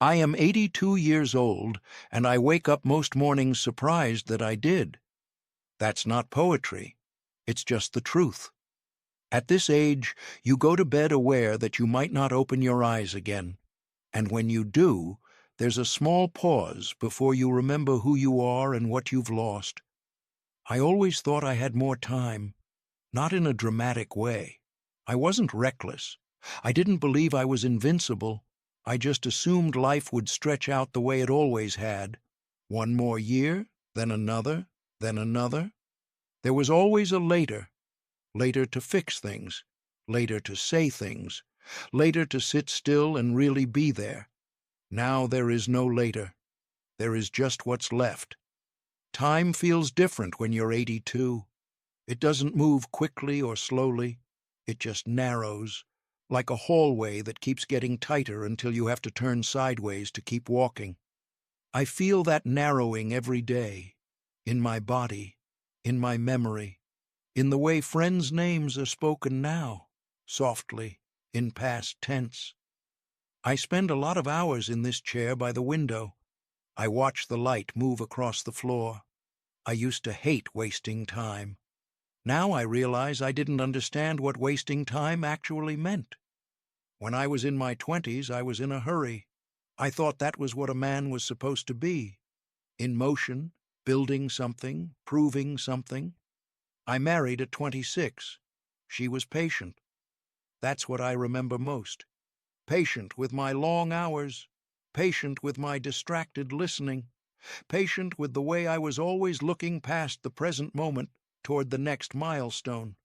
I am 82 years old, and I wake up most mornings surprised that I did. That's not poetry. It's just the truth. At this age, you go to bed aware that you might not open your eyes again, and when you do, there's a small pause before you remember who you are and what you've lost. I always thought I had more time, not in a dramatic way. I wasn't reckless. I didn't believe I was invincible. I just assumed life would stretch out the way it always had. One more year, then another, then another. There was always a later. Later to fix things. Later to say things. Later to sit still and really be there. Now there is no later. There is just what's left. Time feels different when you're 82. It doesn't move quickly or slowly. It just narrows, like a hallway that keeps getting tighter until you have to turn sideways to keep walking. I feel that narrowing every day, in my body, in my memory, in the way friends' names are spoken now, softly, in past tense. I spend a lot of hours in this chair by the window. I watch the light move across the floor. I used to hate wasting time. Now I realize I didn't understand what wasting time actually meant. When I was in my 20s, I was in a hurry. I thought that was what a man was supposed to be. In motion, building something, proving something. I married at 26. She was patient. That's what I remember most. Patient with my long hours. Patient with my distracted listening. Patient with the way I was always looking past the present moment toward the next milestone.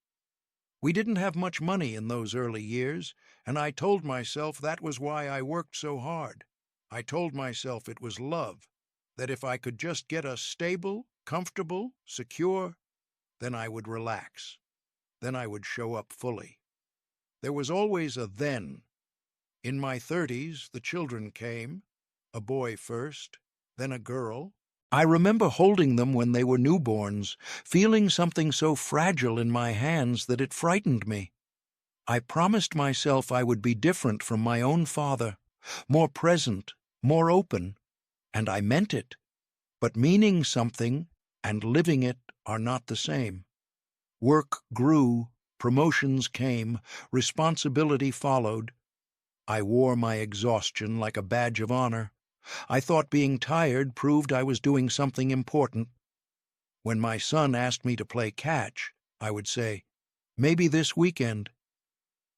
We didn't have much money in those early years, and I told myself that was why I worked so hard. I told myself it was love, that if I could just get us stable, comfortable, secure, then I would relax. Then I would show up fully. There was always a then. In my 30s, the children came, a boy first, then a girl. I remember holding them when they were newborns, feeling something so fragile in my hands that it frightened me. I promised myself I would be different from my own father, more present, more open, and I meant it. But meaning something and living it are not the same. Work grew, promotions came, responsibility followed. I wore my exhaustion like a badge of honor. I thought being tired proved I was doing something important. When my son asked me to play catch, I would say, "Maybe this weekend."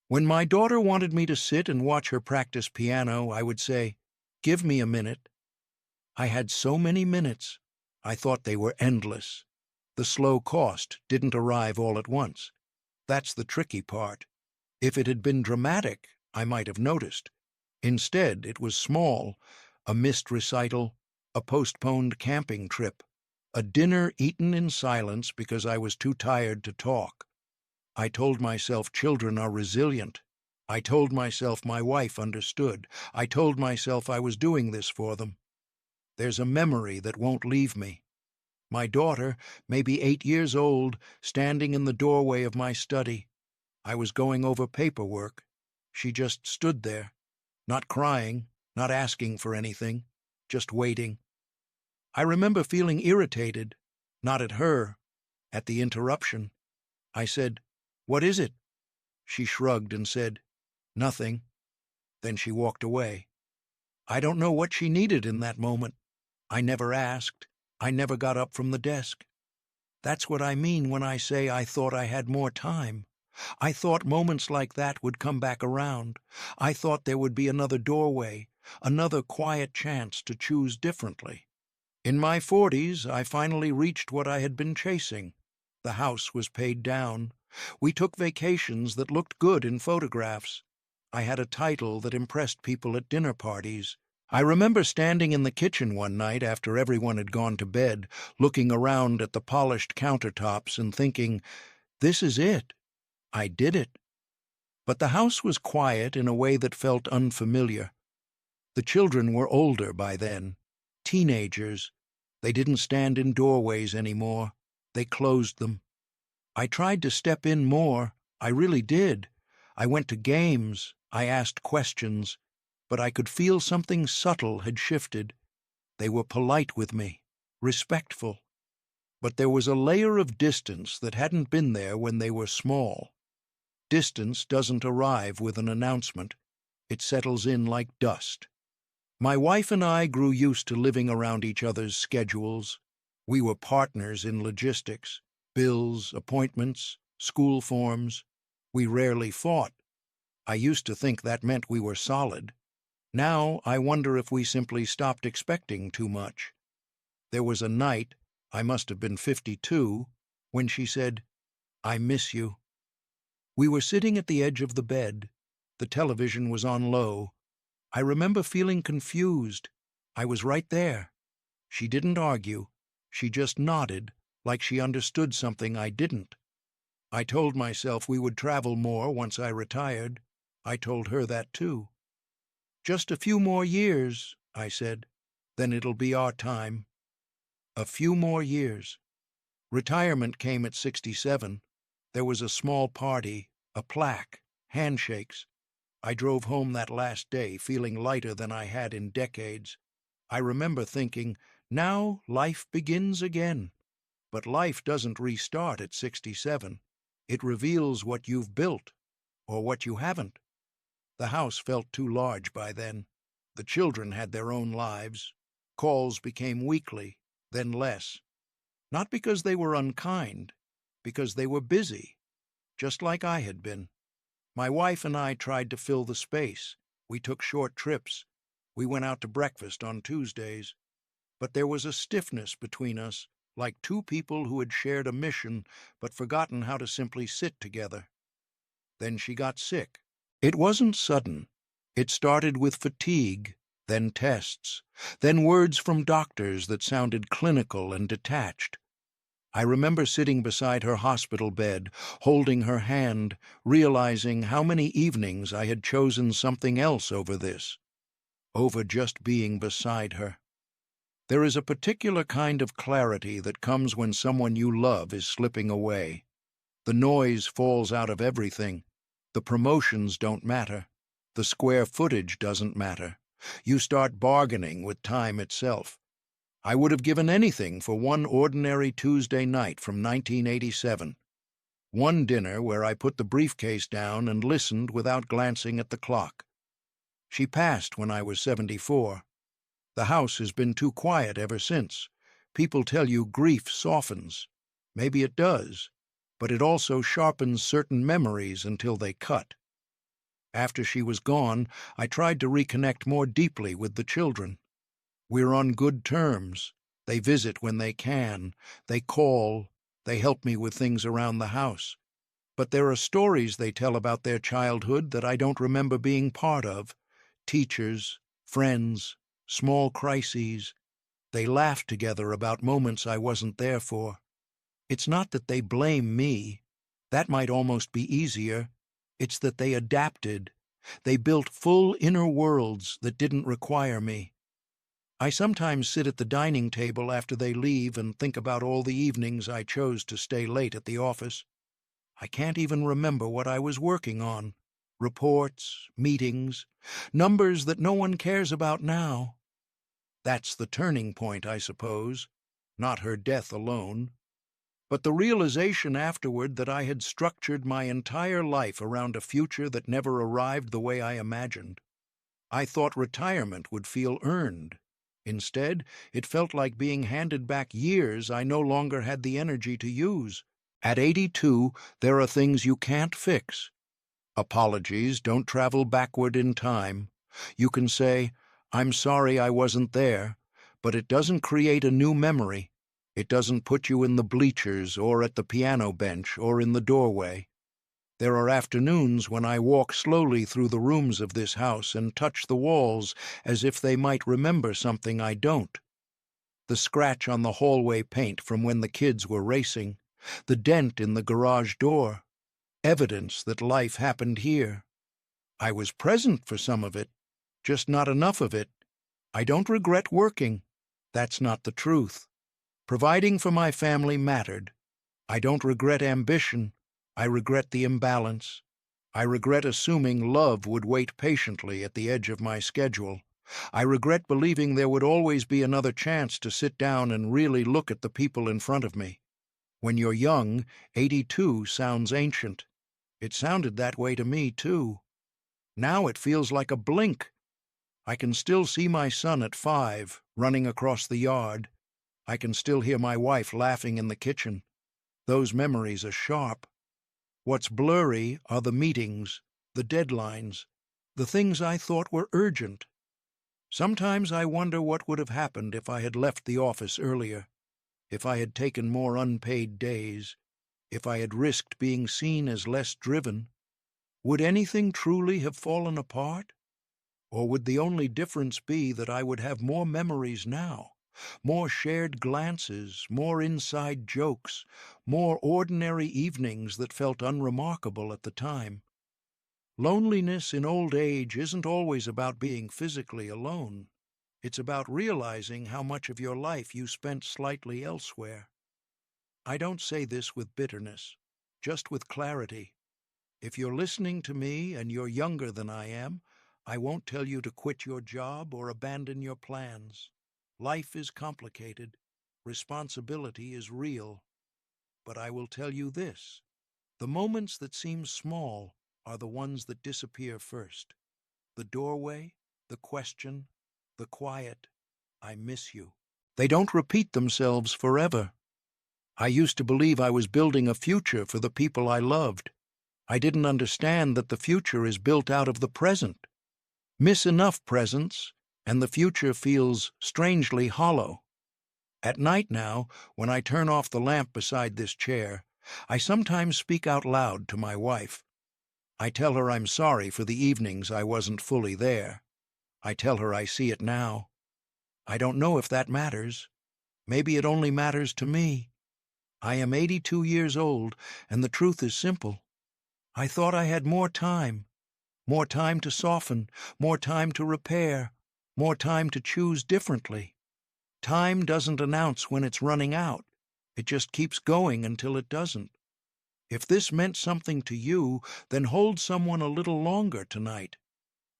When my daughter wanted me to sit and watch her practice piano, I would say, "Give me a minute." I had so many minutes. I thought they were endless. The slow cost didn't arrive all at once. That's the tricky part. If it had been dramatic, I might have noticed. Instead, it was small, a missed recital, a postponed camping trip, a dinner eaten in silence because I was too tired to talk. I told myself children are resilient. I told myself my wife understood. I told myself I was doing this for them. There's a memory that won't leave me. My daughter, maybe 8 years old, standing in the doorway of my study. I was going over paperwork. She just stood there, not crying, not asking for anything, just waiting. I remember feeling irritated, not at her, at the interruption. I said, "What is it?" She shrugged and said, "Nothing." Then she walked away. I don't know what she needed in that moment. I never asked. I never got up from the desk. That's what I mean when I say I thought I had more time. I thought moments like that would come back around. I thought there would be another doorway, another quiet chance to choose differently. In my 40s, I finally reached what I had been chasing. The house was paid down. We took vacations that looked good in photographs. I had a title that impressed people at dinner parties. I remember standing in the kitchen one night after everyone had gone to bed, looking around at the polished countertops and thinking, "This is it. I did it." But the house was quiet in a way that felt unfamiliar. The children were older by then, teenagers. They didn't stand in doorways anymore. They closed them. I tried to step in more. I really did. I went to games. I asked questions. but I could feel something subtle had shifted. They were polite with me, respectful, but there was a layer of distance that hadn't been there when they were small. Distance doesn't arrive with an announcement. It settles in like dust. My wife and I grew used to living around each other's schedules. We were partners in logistics, bills, appointments, school forms. We rarely fought. I used to think that meant we were solid. Now I wonder if we simply stopped expecting too much. There was a night, I must have been 52, when she said, "I miss you." We were sitting at the edge of the bed. The television was on low. I remember feeling confused. I was right there. She didn't argue. She just nodded, like she understood something I didn't. I told myself we would travel more once I retired. I told her that too. "Just a few more years," I said. "Then it'll be our time." A few more years. Retirement came at 67. There was a small party, a plaque, handshakes. I drove home that last day feeling lighter than I had in decades. I remember thinking, now life begins again. But life doesn't restart at 67. It reveals what you've built, or what you haven't. The house felt too large by then. The children had their own lives. Calls became weekly, then less. Not because they were unkind, because they were busy, just like I had been. My wife and I tried to fill the space. We took short trips. We went out to breakfast on Tuesdays. But there was a stiffness between us, like two people who had shared a mission but forgotten how to simply sit together. Then she got sick. It wasn't sudden. It started with fatigue, then tests, then words from doctors that sounded clinical and detached. I remember sitting beside her hospital bed, holding her hand, realizing how many evenings I had chosen something else over this, over just being beside her. There is a particular kind of clarity that comes when someone you love is slipping away. The noise falls out of everything. The promotions don't matter. The square footage doesn't matter. You start bargaining with time itself. I would have given anything for one ordinary Tuesday night from 1987. One dinner where I put the briefcase down and listened without glancing at the clock. She passed when I was 74. The house has been too quiet ever since. People tell you grief softens. Maybe it does, but it also sharpens certain memories until they cut. After she was gone, I tried to reconnect more deeply with the children. We're on good terms. They visit when they can. They call. They help me with things around the house. But there are stories they tell about their childhood that I don't remember being part of. Teachers, friends, small crises. They laugh together about moments I wasn't there for. It's not that they blame me. That might almost be easier. It's that they adapted. They built full inner worlds that didn't require me. I sometimes sit at the dining table after they leave and think about all the evenings I chose to stay late at the office. I can't even remember what I was working on. Reports, meetings, numbers that no one cares about now. That's the turning point, I suppose. Not her death alone. But the realization afterward that I had structured my entire life around a future that never arrived the way I imagined. I thought retirement would feel earned. Instead, it felt like being handed back years I no longer had the energy to use. At 82, there are things you can't fix. Apologies don't travel backward in time. You can say, "I'm sorry I wasn't there," but it doesn't create a new memory. It doesn't put you in the bleachers or at the piano bench or in the doorway. There are afternoons when I walk slowly through the rooms of this house and touch the walls as if they might remember something I don't. The scratch on the hallway paint from when the kids were racing, the dent in the garage door, evidence that life happened here. I was present for some of it, just not enough of it. I don't regret working. That's not the truth. Providing for my family mattered. I don't regret ambition. I regret the imbalance. I regret assuming love would wait patiently at the edge of my schedule. I regret believing there would always be another chance to sit down and really look at the people in front of me. When you're young, 82 sounds ancient. It sounded that way to me, too. Now it feels like a blink. I can still see my son at 5, running across the yard. I can still hear my wife laughing in the kitchen. Those memories are sharp. What's blurry are the meetings, the deadlines, the things I thought were urgent. Sometimes I wonder what would have happened if I had left the office earlier, if I had taken more unpaid days, if I had risked being seen as less driven. Would anything truly have fallen apart? Or would the only difference be that I would have more memories now, more shared glances, more inside jokes, more ordinary evenings that felt unremarkable at the time? Loneliness in old age isn't always about being physically alone. It's about realizing how much of your life you spent slightly elsewhere. I don't say this with bitterness, just with clarity. If you're listening to me and you're younger than I am, I won't tell you to quit your job or abandon your plans. Life is complicated. Responsibility is real. But I will tell you this: the moments that seem small are the ones that disappear first. The doorway, the question, the quiet, "I miss you." They don't repeat themselves forever. I used to believe I was building a future for the people I loved. I didn't understand that the future is built out of the present. Miss enough presents, and the future feels strangely hollow. At night now, when I turn off the lamp beside this chair, I sometimes speak out loud to my wife. I tell her I'm sorry for the evenings I wasn't fully there. I tell her I see it now. I don't know if that matters. Maybe it only matters to me. I am 82 years old, and the truth is simple. I thought I had more time to soften, more time to repair, more time to choose differently. Time doesn't announce when it's running out. It just keeps going until it doesn't. If this meant something to you, then hold someone a little longer tonight.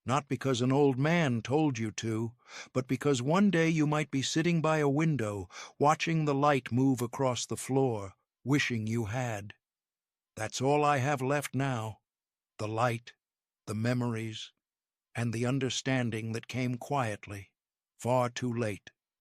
Not because an old man told you to, but because one day you might be sitting by a window, watching the light move across the floor, wishing you had. That's all I have left now: the light, the memories, and the understanding that came quietly, far too late.